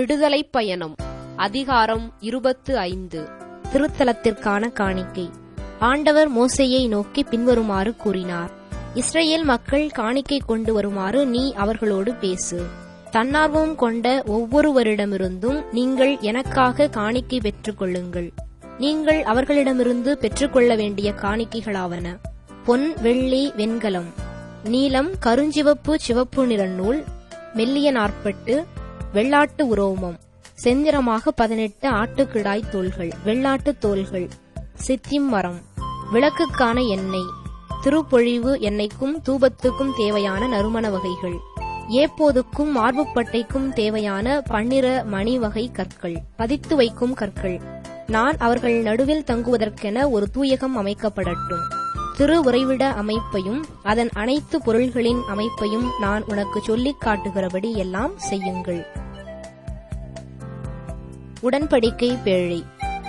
விடுதலைப் பயணம். அதிகாரம் 25. திருத்தலத்திற்கான காணிக்கை. ஆண்டவர் மோசேயை நோக்கி பின்வருமாறு கூறினார். இஸ்ரவேல் மக்கள் காணிக்கை கொண்டு வருமாறு நீ அவர்களோடு பேசு. தன்னார்வம் கொண்ட ஒவ்வொருவரிடமிருந்தும் நீங்கள் எனக்காக காணிக்கை பெற்றுக்கொள்ளுங்கள். நீங்கள் அவர்களிடமிருந்து பெற்றுக்கொள்ள வேண்டிய காணிக்கைகளாவன: பொன், வெள்ளி, வெண்கலம், நீலம், கருஞ்சிவப்பு, சிவப்பு நிற நூல், மெல்லிய நார்ப்பட்டு, வெள்ளாட்டு உரோமம், செந்திரமாக 18 ஆட்டுக்கிடாய் தோல்கள், வெள்ளாட்டு தோல்கள், சித்திம் மரம், விளக்குக்கான எண்ணெய், திருப்பொழிவு எண்ணெய்க்கும் தூபத்துக்கும் தேவையான நறுமண வகைகள், ஏப்போதுக்கும் மார்புப்பட்டைக்கும் தேவையான 12 மணி வகை கற்கள், பதித்து வைக்கும் கற்கள். நான் அவர்கள் நடுவில் தங்குவதற்கென ஒரு தூயகம் அமைக்கப்படட்டும். திரு உறைவிட அமைப்பையும் அதன் அனைத்து பொருள்களின் அமைப்பையும் நான் உனக்கு சொல்லிக் காட்டுகிறபடி எல்லாம் செய்யுங்கள். உடன்படிக்கை பேழை.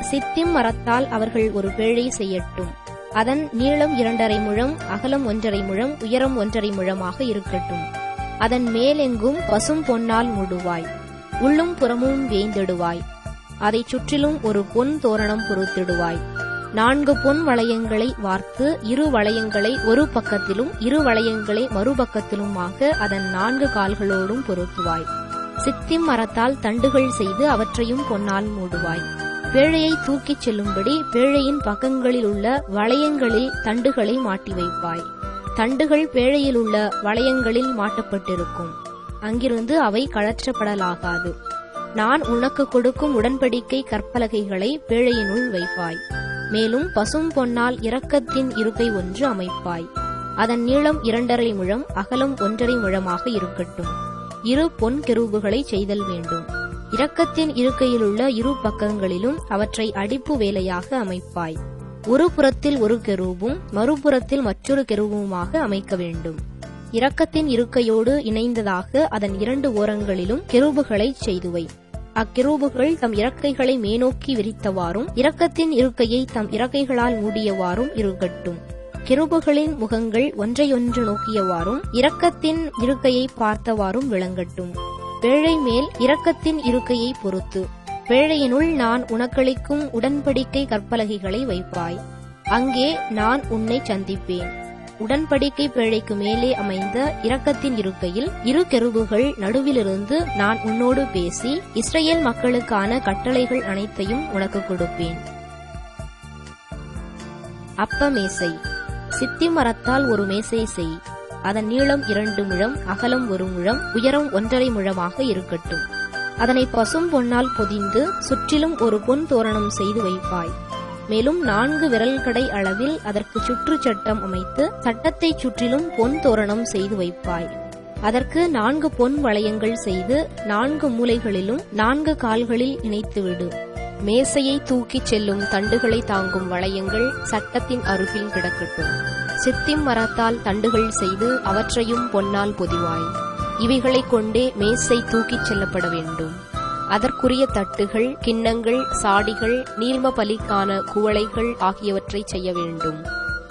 சித்திம் மரத்தால் அவர்கள் ஒரு பேழை செய்யட்டும். அதன் நீளம் 2½ முழம், அகலம் 1½ முழம், உயரம் 1½ முழமாக இருக்கட்டும். அதன் மேலெங்கும் பசும் பொன்னால் மூடுவாய். உள்ளும் புறமும் வேய்ந்திடுவாய். அதைச் சுற்றிலும் ஒரு பொன் தோரணம் பொருத்திடுவாய். 4 பொன் வளையங்களை வார்த்து 2 வளையங்களை ஒரு பக்கத்திலும் 2 வளையங்களை மறுபக்கத்திலுமாக அதன் 4 கால்களோடும் பொருத்துவாய். சித்திம் மரத்தால் தண்டுகள் செய்து அவற்றையும் பொன்னால் மூடுவாய். பேழையை தூக்கிச் செல்லும்படி பேழையின் பக்கங்களில் உள்ள வளையங்களில் தண்டுகளை மாட்டி வைப்பாய். தண்டுகள் பேழையில் உள்ள வளையங்களில் மாட்டப்பட்டிருக்கும். அங்கிருந்து அவை கழற்றப்படலாகாது. நான் உனக்கு கொடுக்கும் உடன்படிக்கை கற்பலகைகளை பேழையினுள் வைப்பாய். மேலும் பசும் பொன்னால் இரக்கத்தின் இருக்கை ஒன்று அமைப்பாய். அதன் நீளம் 2½ முழம், அகலம் 1½ முழமாக இருக்கட்டும். 2 பொன் கெரூபுகளை செய்தல் வேண்டும். இரக்கத்தின் இருக்கையிலுள்ள 2 பக்கங்களிலும் அவற்றை அடிப்பு வேலையாக அமைப்பாய். ஒரு புறத்தில் ஒரு கெரூபும் மறுபுறத்தில் மற்றொரு கெரூபுமாக அமைக்க வேண்டும். இரக்கத்தின் இருக்கையோடு இணைந்ததாக அதன் 2 ஓரங்களிலும் கெரூபுகளை செய்துவை. அக்கெரூபுகள் தம் இறக்கைகளை மேனோக்கி விரித்தவாறும் இரக்கத்தின் இருக்கையை தம் இறக்கைகளால் மூடியவாறும் இருக்கட்டும். கெரூபுகளின் முகங்கள் ஒன்றையொன்று நோக்கியவாறும் இரக்கத்தின் இருக்கையை பார்த்தவாறும் விளங்கட்டும். பேழை மேல் இரக்கத்தின் இருக்கையை பொறுத்து பேழையினுள் நான் உனக்களிக்கும் உடன்படிக்கை கற்பலகைகளை வைப்பாய். அங்கே நான் உன்னை சந்திப்பேன். உடன்படிக்கை பேழைக்கு மேலே அமைந்த இரக்கத்தின் இருக்கையில் 2 கெரூபுகள் நடுவிலிருந்து நான் உன்னோடு பேசி இஸ்ரவேல் மக்களுக்கான கட்டளைகள் அனைத்தையும் உனக்கு கொடுப்பேன். அப்ப மேசை. சித்திம் மரத்தால் ஒரு மேசை செய். அதன் நீளம் 2 முழம், அகலம் 1 முழம், உயரம் 1½ முழமாக இருக்கட்டும். அதனை பசும் பொன்னால் பொதிந்து சுற்றிலும் ஒரு பொன் தோரணம் செய்து வைப்பாய். மேலும் 4 விரல்கடை அளவில் அதற்கு சுற்று சட்டம் அமைத்து சட்டத்தைச் சுற்றிலும் பொன் தோரணம் செய்து வைப்பாய். அதற்கு 4 பொன் வளையங்கள் செய்து 4 மூலைகளிலும் 4 கால்களில் இணைத்துவிடு. மேசையை தூக்கிச் செல்லும் தண்டுகளை தாங்கும் வளையங்கள் சட்டத்தின் அருகில் கிடக்கட்டும். சித்திம் மரத்தால் தண்டுகள் செய்து அவற்றையும் பொன்னால் பொதிவாய். இவைகளைக் கொண்டே மேசை தூக்கிச் செல்லப்பட வேண்டும். அதற்குரிய தட்டுகள், கிண்ணங்கள், சாடிகள், நீள்ம பலிக்கான குவளைகள் ஆகியவற்றைச் செய்ய வேண்டும்.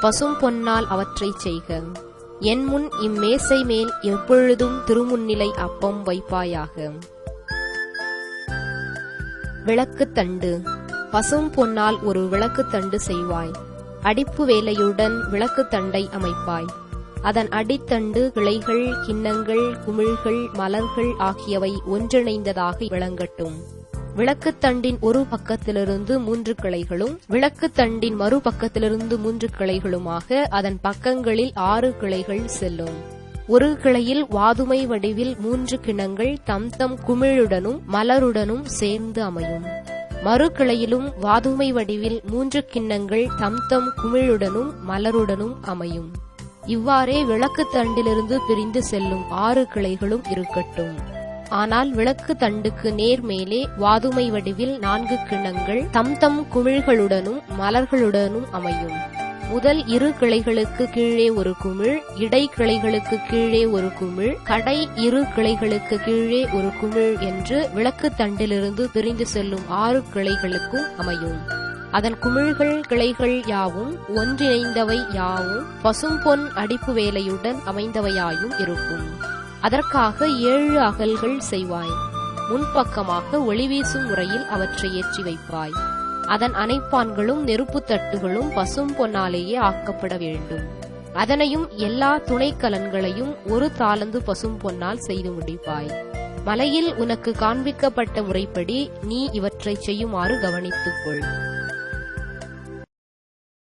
பசும் பொன்னால் அவற்றைச் செய்க. என் முன் இம்மேசை மேல் எப்பொழுதும் திருமுன்னிலை அப்பம் வைப்பாயாக. விளக்குத்தண்டு. பசும் பொன்னால் ஒரு விளக்குத்தண்டு செய்வாய். அடிப்பு வேலையுடன் விளக்குத்தண்டை அமைப்பாய். அதன் அடித்தண்டு, கிளைகள், கிண்ணங்கள், குமிழ்கள், மலர்கள் ஆகியவை ஒன்றிணைந்ததாக விளங்கட்டும். விளக்குத்தண்டின் ஒரு பக்கத்திலிருந்து 3 கிளைகளும் விளக்குத்தண்டின் மறுபக்கத்திலிருந்து 3 கிளைகளுமாக அதன் பக்கங்களில் 6 கிளைகள் செல்லும். ஒரு கிளையில் வாதுமை வடிவில் 3 கிண்ணங்கள் தம் குமிழுடனும் மலருடனும் சேர்ந்து அமையும். மறு கிளையிலும் வாதுமை வடிவில் 3 கிண்ணங்கள் தம் குமிழுடனும் மலருடனும் அமையும். இவ்வாறே விளக்குத்தண்டிலிருந்து பிரிந்து செல்லும் 6 கிளைகளும் இருக்கட்டும். ஆனால் விளக்கு தண்டுக்கு நேர் மேலே வாதுமை வடிவில் 4 கிண்ணங்கள் தம் குமிழ்களுடனும் மலர்களுடனும் அமையும். முதல் 2 கிளைகளுக்கு கீழே ஒரு குமிழ், இடை கிளைகளுக்கு கீழே ஒரு குமிழ், கடை 2 கிளைகளுக்கு கீழே ஒரு குமிழ் என்று விளக்கு தண்டிலிருந்து பிரிந்து செல்லும் 6 கிளைகளுக்கும் அமையும். அதன் குமிழ்கள், கிளைகள் யாவும் ஒன்றிணைந்தவை யாவும் பசும்பொன் அடிப்பு வேலையுடன் அமைந்தவையாயும் இருக்கும். அதற்காக 7 அகல்கள் செய்வாய். முன்பக்கமாக ஒளிவீசும் முறையில் அவற்றை ஏற்றி வைப்பாய். அதன் அணைப்பான்களும் நெருப்புத் தட்டுகளும் பசும் பொன்னாலேயே ஆக்கப்பட வேண்டும். அதனையும் எல்லா துணைக்கலன்களையும் 1 தாலந்து பசும் பொன்னால் செய்து முடிப்பாய். மலையில் உனக்கு காண்பிக்கப்பட்ட முறைப்படி நீ இவற்றைச் செய்யுமாறு கவனித்துக்கொள்.